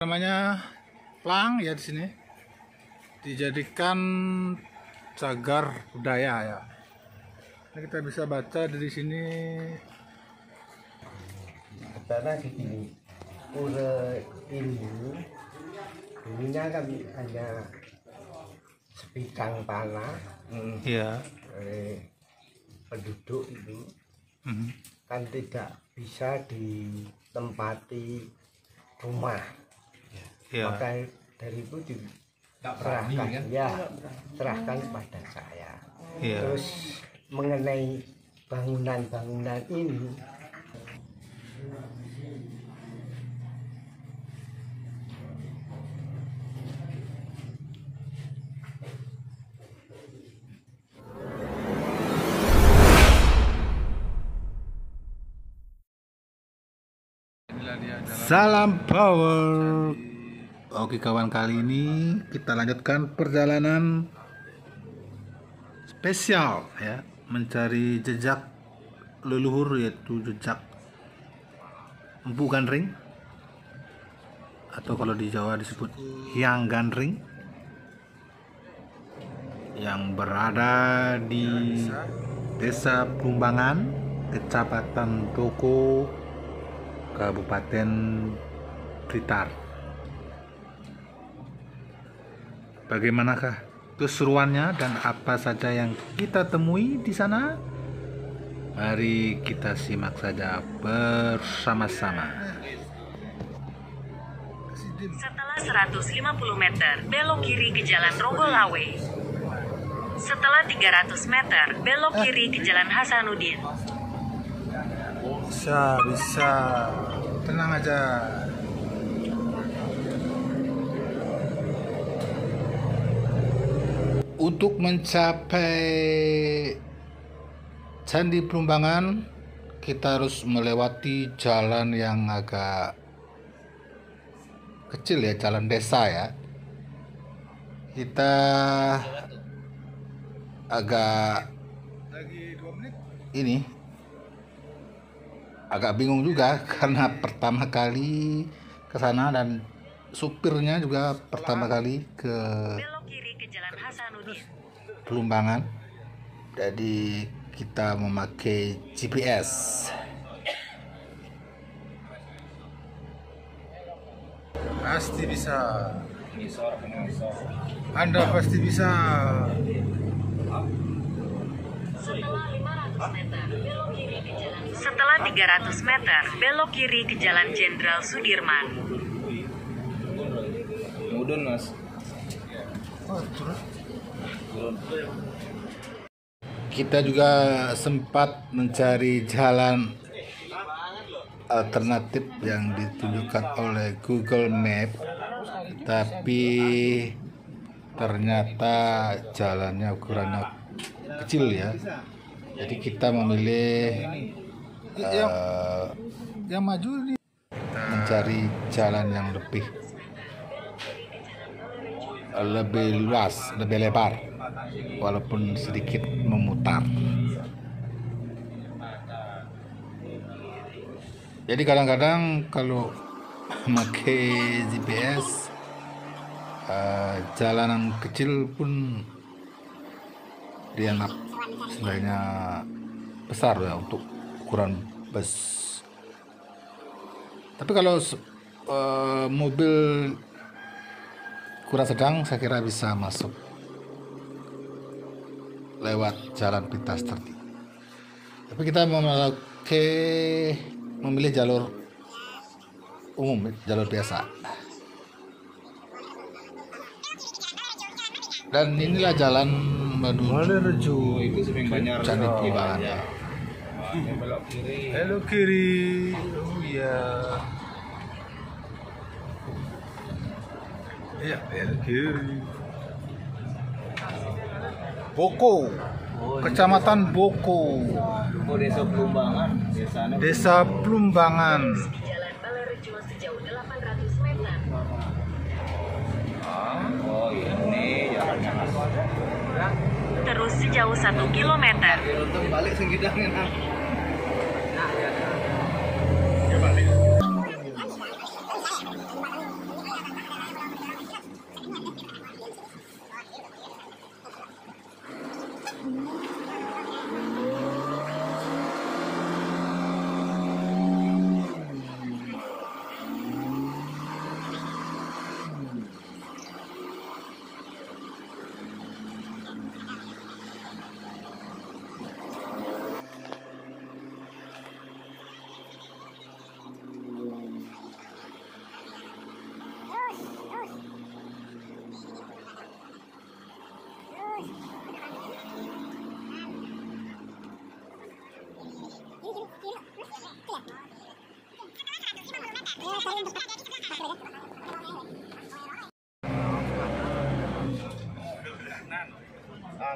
Namanya plang ya, di sini dijadikan cagar budaya ya. Nah, kita bisa baca dari sini. Karena di sini pura ini dulunya kan hanya sebidang tanah Iya. Penduduk itu kan tidak bisa ditempati rumah. Iya. Maka dari itu diserahkan, ya serahkan kepada saya. Iya. Terus mengenai bangunan-bangunan ini, Salam power. Oke kawan, kali ini kita lanjutkan perjalanan spesial ya, mencari jejak leluhur, yaitu jejak Empu Gandring, atau kalau di Jawa disebut Hyang Gandring, yang berada di Desa Plumbangan, Kecamatan Toko, Kabupaten Blitar. Bagaimanakah keseruannya dan apa saja yang kita temui di sana? Mari kita simak saja bersama-sama. Setelah 150 meter, belok kiri ke Jalan Rogolawe. Setelah 300 meter, belok kiri ke Jalan Hasanuddin. Bisa, tenang aja. Untuk mencapai Candi Plumbangan, kita harus melewati jalan yang agak kecil ya, jalan desa ya. Kita agak bingung juga karena pertama kali ke sana dan supirnya juga pertama kali ke Belok kiri ke Jalan Hasanuddin. Plumbangan. Jadi kita memakai GPS. Pasti bisa. Anda pasti bisa. Setelah 500 meter, belok kiri ke Jalan Jenderal Sudirman. Mudun mas. Kita juga sempat mencari jalan alternatif yang ditunjukkan oleh Google Map, tapi ternyata jalannya ukurannya kecil ya. Jadi kita memilih yang maju ini, mencari jalan yang lebih luas, lebih lebar, walaupun sedikit memutar. Jadi kadang-kadang kalau memakai GPS, jalanan kecil pun dianggap sebenarnya besar ya untuk ukuran bus. Tapi kalau mobil ukuran sedang, saya kira bisa masuk lewat jalan pintas tadi. Tapi kita memilih jalur umum, jalur biasa. Dan inilah jalan menuju Candi Plumbangan ya. Belok kiri. Belok kiri. Oh iya. Iya, belok kiri. Boko. Kecamatan Boko. Oh, Desa Plumbangan. Desa Plumbangan. Di Jalan Balerejo sejauh 800 meter. Oh ini jalannya mas. Terus sejauh 1 kilometer. Untung balik segidangnya.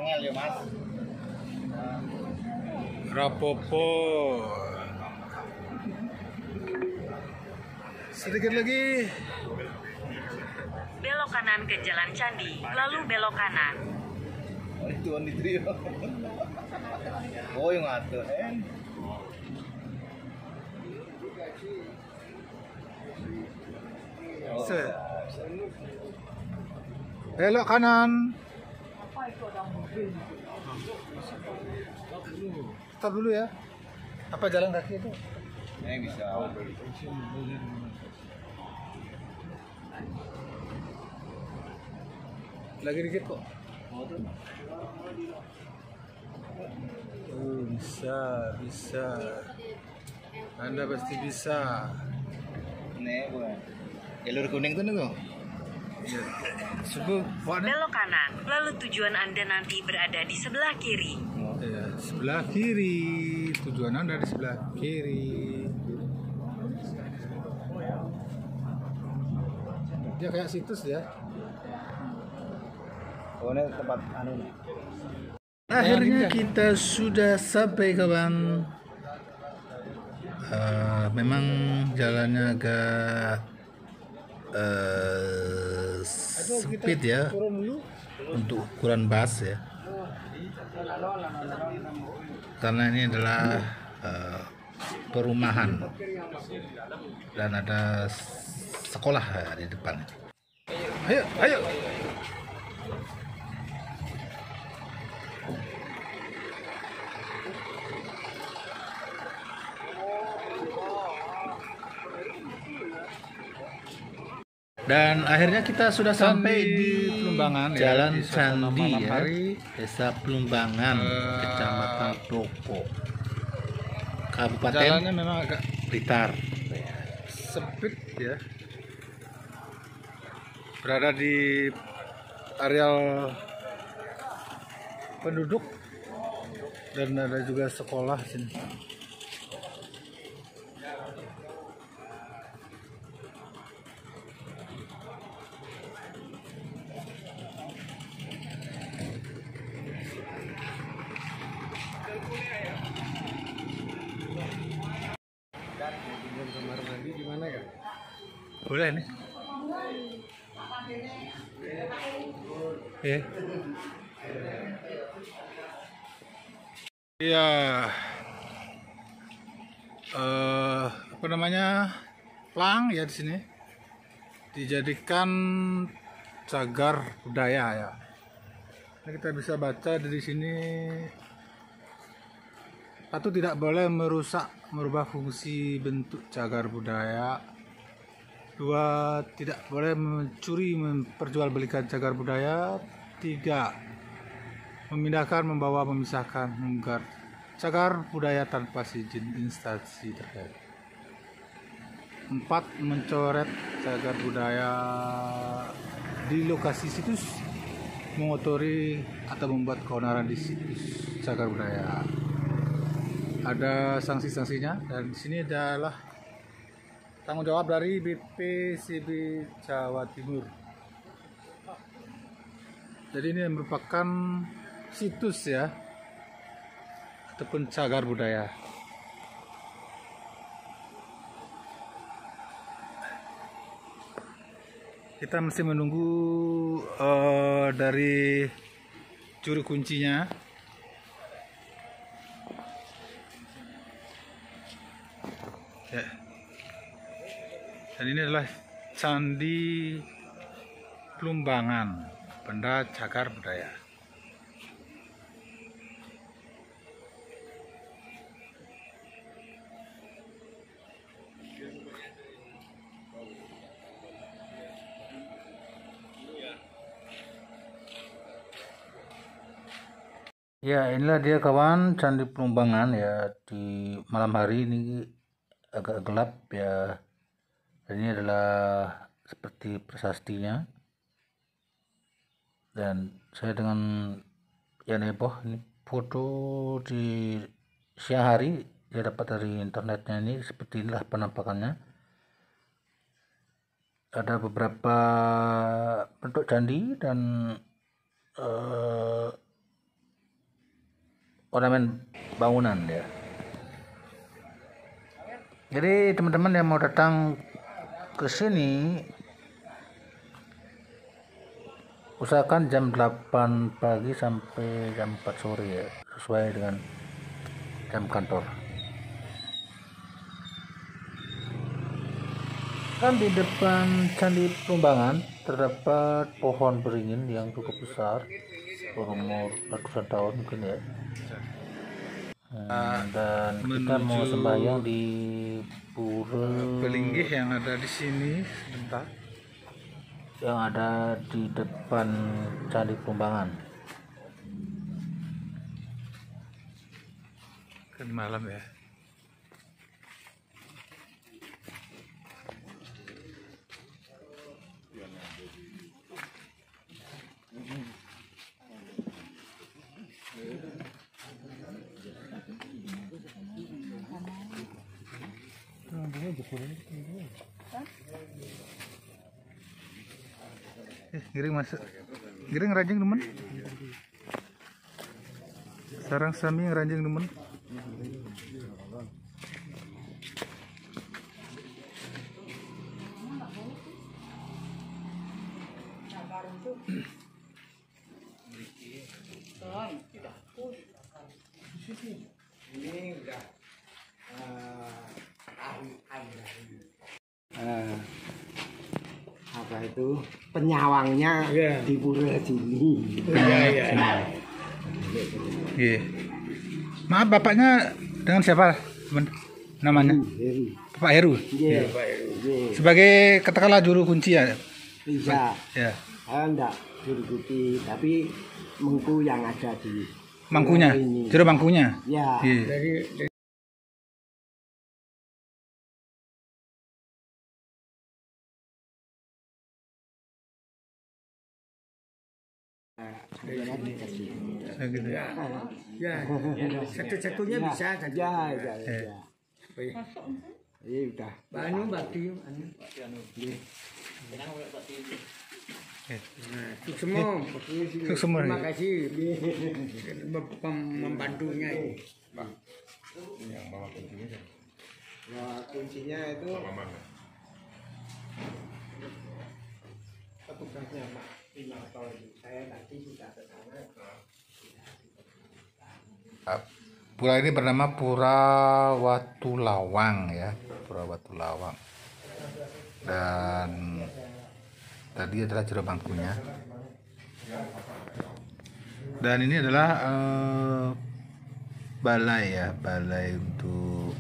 angel ya mas. Rapopo. Sedikit lagi. Belok kanan ke Jalan Candi, lalu belok kanan. Oh, itu on itu ya. Oh yang ngatur Set. Belok kanan. Stop dulu ya. Apa jalan kaki itu? Ini bisa. Lagi dikit kok. Bisa. Anda pasti bisa. Nih bukan. Jalur kuning tuh nih kok. Ya. Sebelum Belok kanan, lalu tujuan Anda nanti berada di sebelah kiri. ya, sebelah kiri. Tujuan Anda di sebelah kiri. Dia kayak situs ya. Oh ini tempat anu nih. Akhirnya kita sudah sampai kawan. Memang jalannya agak sempit ya untuk ukuran bus ya. Karena ini adalah perumahan dan ada sekolah di depan. Ayo. Dan akhirnya kita sudah sampai di Plumbangan ya, Jalan Candi ya, Desa Plumbangan, Kecamatan Toko, Kabupaten jalannya memang agak Blitar, sempit ya, berada di areal penduduk dan ada juga sekolah sini. Kamar mandi di mana ya? Boleh nih. Iya. Apa namanya? Plang ya di sini. Dijadikan cagar budaya ya. Nah, kita bisa baca dari sini. Satu, tidak boleh merubah fungsi bentuk cagar budaya. Dua, tidak boleh mencuri, memperjualbelikan cagar budaya. Tiga, memindahkan, membawa, memisahkan, menggar cagar budaya tanpa izin instansi terkait. Empat, mencoret cagar budaya di lokasi situs, mengotori atau membuat keonaran di situs cagar budaya. Ada sanksi-sanksinya dan di sini adalah tanggung jawab dari BPCB Jawa Timur. Jadi ini merupakan situs ya ataupun cagar budaya. Kita masih menunggu dari juru kuncinya. Ya. Dan ini adalah Candi Plumbangan, benda cagar budaya. Ya, inilah dia kawan, Candi Plumbangan ya. Di malam hari ini agak gelap ya. Dan ini adalah seperti prasastinya. Dan saya dengan Yan Eboh, ini foto di siang hari, saya dapat dari internetnya. Ini seperti inilah penampakannya. Ada beberapa bentuk candi dan ornamen bangunan ya. Jadi teman-teman yang mau datang ke sini usahakan jam 8 pagi sampai jam 4 sore ya, sesuai dengan jam kantor. Kan di depan Candi Prambanan terdapat pohon beringin yang cukup besar, berumur ratusan tahun mungkin ya. Dan kita mau sembahyang di pura Pelinggih yang ada di sini sebentar, yang ada di depan Candi Prambanan. Kan malam ya. Giring masuk, giring ranjing temen, sarang sami yang ranjing temen. Apa itu penyawangnya di pura sini. Iya. Maaf, bapaknya dengan siapa teman namanya? Heru. Bapak Heru. Iya. Sebagai katakanlah juru kunci ya. Bisa. Ya. Saya enggak berikuti, tapi mengku yang ada di Mangkunya, pura ini. juru mangkunya. Ya. Iya. Nah, gitu. Ya, satu-satunya bisa saja. Ya. Iya udah. Banu bakti anu. Semua. Semua. Terima kasih membantunya ini. Yang bawa kuncinya. Wah, kuncinya itu petugasnya Pak Pinoto. Saya tadi sudah ke sana. Pura ini bernama Pura Watulawang ya, Pura Watulawang. Dan tadi adalah juru bangkunya. Dan ini adalah balai ya, balai untuk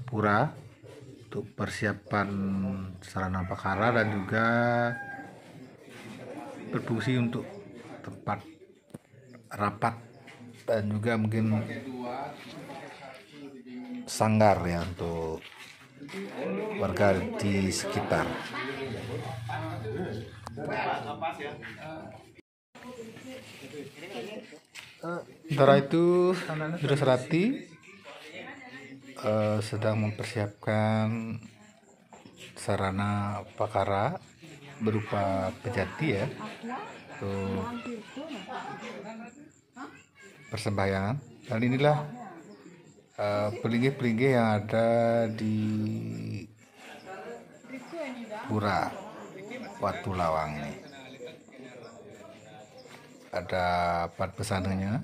pura, untuk persiapan sarana pakara dan juga berfungsi untuk tempat rapat dan juga mungkin sanggar ya untuk warga di sekitar. Sementara itu Juru Serati sedang mempersiapkan sarana pakara berupa pejati ya untuk persembahyangan. Dan inilah pelinggih-pelinggih yang ada di Pura Watulawang ini. Ada 4 pesananya.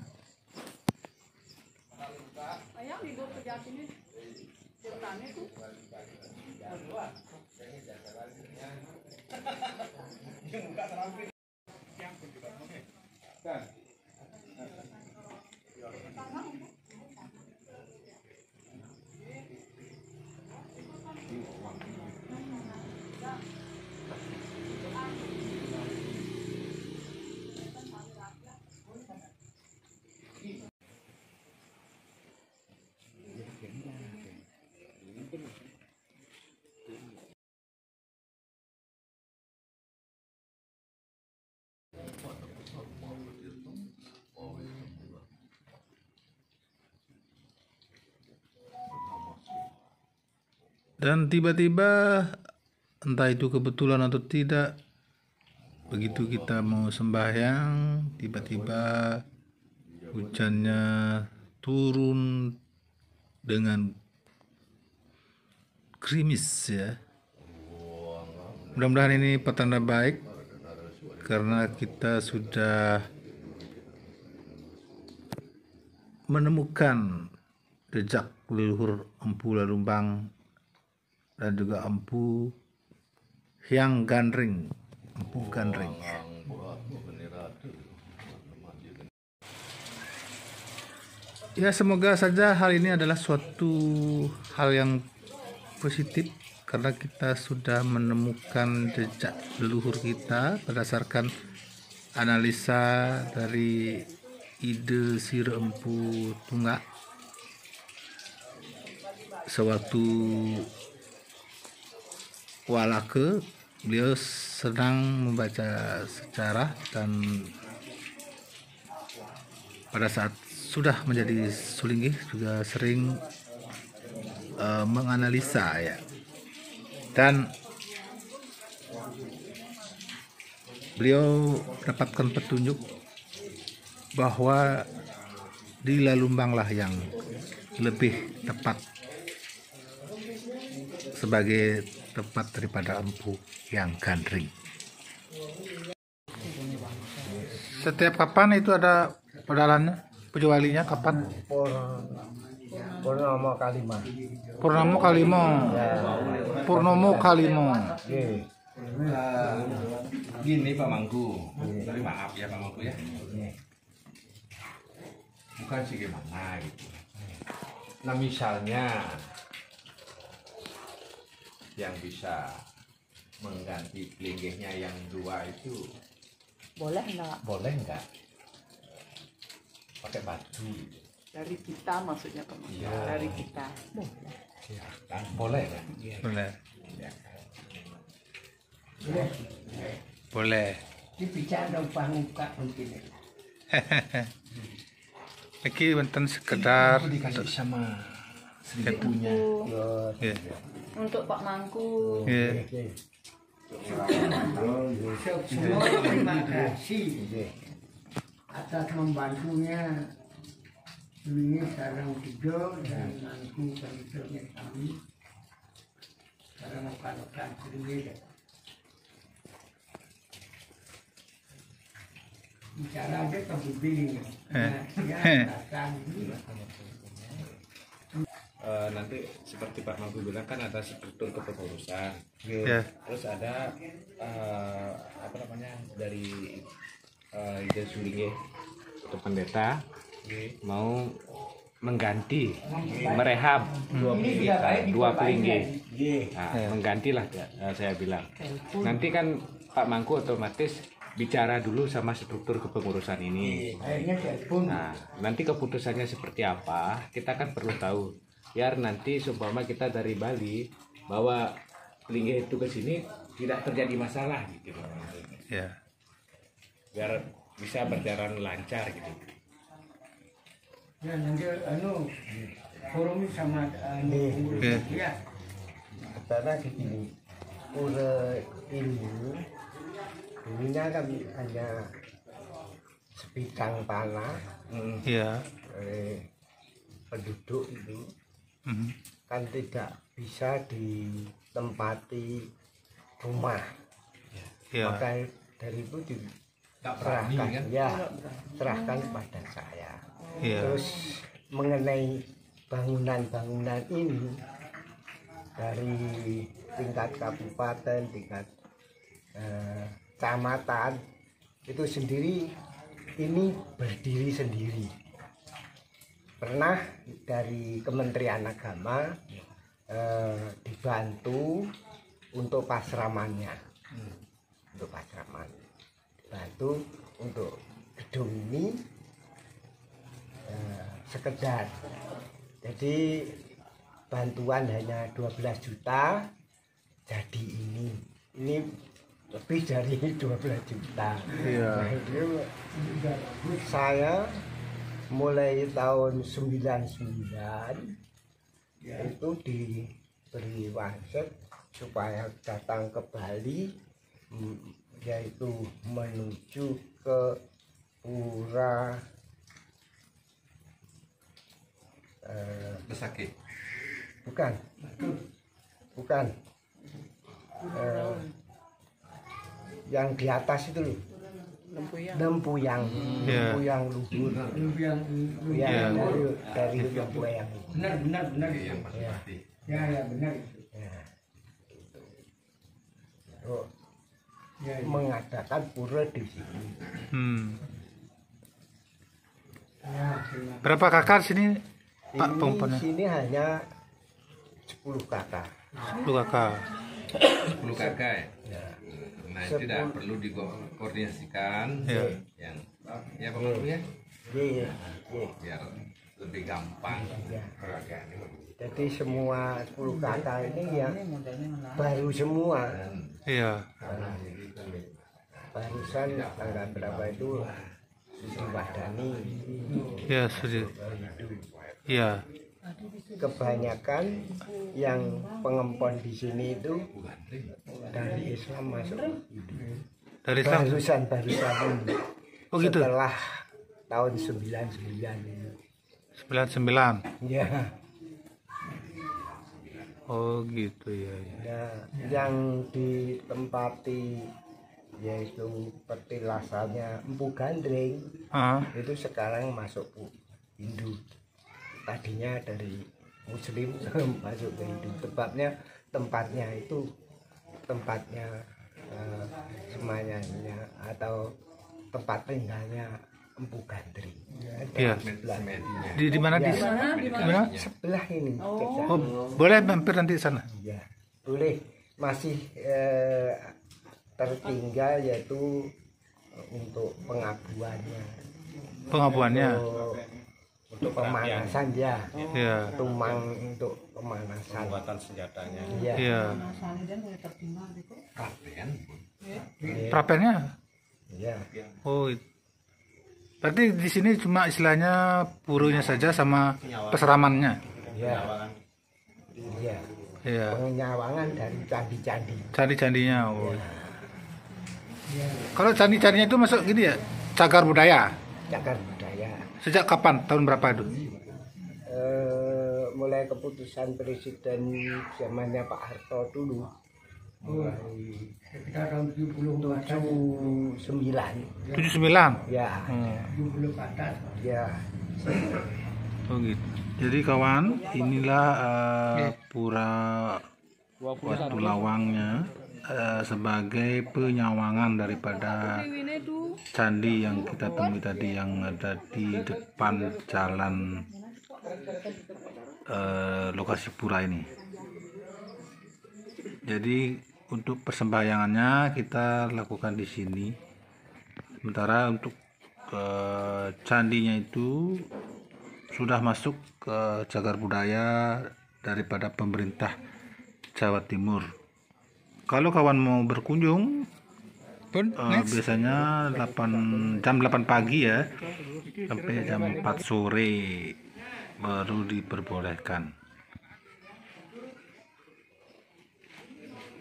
Dan tiba-tiba, entah itu kebetulan atau tidak, begitu kita mau sembahyang, tiba-tiba Hujannya turun dengan gerimis ya. Mudah-mudahan ini petanda baik karena kita sudah menemukan jejak leluhur Empu Lalumbang dan juga Empu Hyang Gandring, Empu Gandring. Ya, semoga saja hal ini adalah suatu hal yang positif karena kita sudah menemukan jejak leluhur kita berdasarkan analisa dari ide Sire Empu Tunggak sewaktu walake. Beliau senang membaca sejarah dan pada saat sudah menjadi sulinggih juga sering menganalisa ya, dan beliau mendapatkan petunjuk bahwa di Lalumbang lah yang lebih tepat sebagai tempat daripada Empu yang Gandring. Setiap kapan itu ada pedalannya? Penjualinya kapan? Purnomo Kalima. Purnomo Kalimo. Purnomo Kalimo. Gini Pak Mangku, tapi maaf ya Pak Mangku ya, bukan sih gimana gitu. Nah misalnya yang bisa mengganti pelinggihnya yang dua itu boleh nggak pakai batu dari kita, maksudnya Pak. Iya. Dari kita ya, kan boleh kan? Boleh. Ya. Boleh. Ini bicara muka mungkin. Iki wonten sekedar Itu dikasih sama Sri punya. ya. untuk Pak Mangku. Ya. Semua terima kasih atas membantunya ini sekarang tidur dan nanti penontonnya kami sekarang makan sendiri. Bicara aja ke bibir ya, datang ini. Nanti seperti Pak Mangku bilang kan ada struktur kepengurusan. Ya. Terus ada apa namanya dari ide Sulinggih atau pendeta mau mengganti merehab dua pelinggih. Nah, menggantilah saya bilang. Nanti kan Pak Mangku otomatis bicara dulu sama struktur kepengurusan ini. Akhirnya telepon. Nah, nanti keputusannya seperti apa, kita kan perlu tahu. Biar nanti seumpama kita dari Bali bawa pelinggih itu ke sini tidak terjadi masalah gitu. Ya. Biar bisa berjalan lancar gitu. Ya nanti forum sama Oke. ya. Karena gini, pura ini dulunya kan hanya sebidang tanah Ya. penduduk itu Mhm. kan tidak bisa ditempati rumah. Ya. Maka dari itu Tak berani diserahkan, kan? ya, serahkan kepada saya. Ya. Terus mengenai bangunan-bangunan ini dari tingkat kabupaten, tingkat kecamatan itu sendiri ini berdiri sendiri. Pernah dari Kementerian Agama dibantu untuk pasramannya, untuk pasraman, dibantu untuk gedung ini sekedar. Jadi bantuan hanya 12 juta, jadi ini lebih dari 12 juta. Iya. Nah, itu saya mulai tahun 99 itu diberi wasiat supaya datang ke Bali, yaitu menuju ke Pura Besaki. bukan bukan yang di atas itu loh, Lempuyang. lempuyang Ya. lempuyang luhur ya, dari lempuyang itu. Benar. Yang Mas Ya. Bupati. Ya benar. Ya. Oh, mengadakan pura di sini. Berapa kakak sini Pak Ini pengumpulannya? sini hanya 10 kakak. 10 kakak. 10 kakak ya. Ya. Nah itu tidak perlu dikoordinasikan. Ya. Yang ya Pak Manku ya. Iya, Biar lebih gampang. iya. Jadi semua 10 kakak ini ya baru semua. Iya. Barusan tanggal berapa itu diwadani. Ya, setuju. Iya. Kebanyakan yang pengempon di sini itu dari Islam masuk. Dari Islam. Barusan Oh gitu. setelah tahun 99 ini. 99. Ya, Oh gitu ya. ya, yang ditempati yaitu petilasannya Empu Gandring Ah, itu sekarang masuk Hindu. Tadinya dari Muslim masuk ke Hindu. Sebabnya tempatnya itu tempatnya semuanya atau tempat tinggalnya Empu Gandring. iya. Semedinya. Di mana di mana? Sebelah ini. Cek. Oh, boleh mampir nanti sana. Ya, boleh. Masih tertinggal yaitu untuk pengabuannya, Pengabuannya. untuk pemanasan ya, Iya. tumang untuk pemanasan. Pembuatan senjatanya. Iya. Iya. Kapan? Prapennya. Iya. Oh. Berarti di sini cuma istilahnya purunya saja sama peseramannya. Iya. Iya. Iya. Penyawangan dari candi-candi. Candi-candinya. Oh. Kalau candi-candinya itu masuk gini ya, cagar budaya. Cagar budaya. Sejak kapan? Tahun berapa itu? Mulai keputusan presiden zamannya Pak Harto dulu. Mulai Sekitar tahun 70 ke atas. 79. 79. Ya. 70 ke atas. Ya. Oh gitu. Jadi kawan, inilah pura Watu Lawangnya sebagai penyawangan daripada candi yang kita temui tadi yang ada di depan jalan lokasi pura ini. Jadi untuk persembahyangannya kita lakukan di sini. Sementara untuk candinya itu sudah masuk ke cagar budaya daripada pemerintah Jawa Timur. Kalau kawan mau berkunjung, biasanya jam 8 pagi ya, sampai jam 4 sore baru diperbolehkan.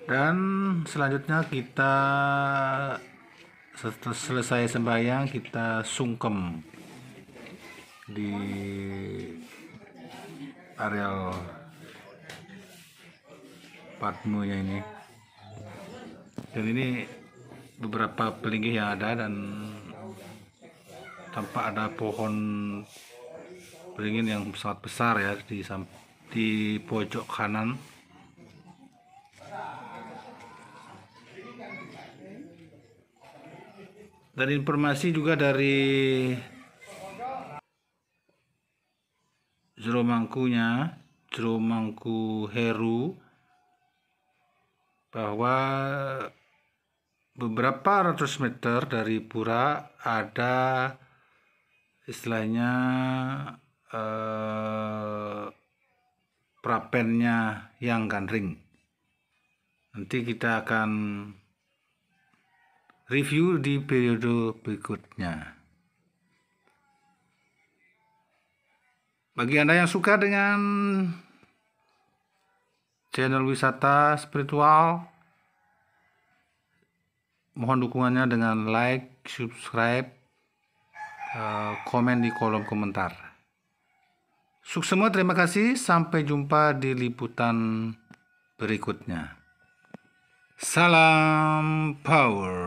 Dan selanjutnya kita setelah selesai sembahyang kita sungkem di areal Padmonya ini. Dan ini beberapa pelinggih yang ada dan tampak ada pohon beringin yang sangat besar ya di pojok kanan. Dan informasi juga dari Jero Mangku Heru, bahwa beberapa ratus meter dari pura ada istilahnya prapennya yang Gandring. Nanti kita akan review di periode berikutnya. Bagi Anda yang suka dengan channel wisata spiritual, mohon dukungannya dengan like, subscribe, komen di kolom komentar. Suksema, terima kasih. Sampai jumpa di liputan berikutnya. Salam power.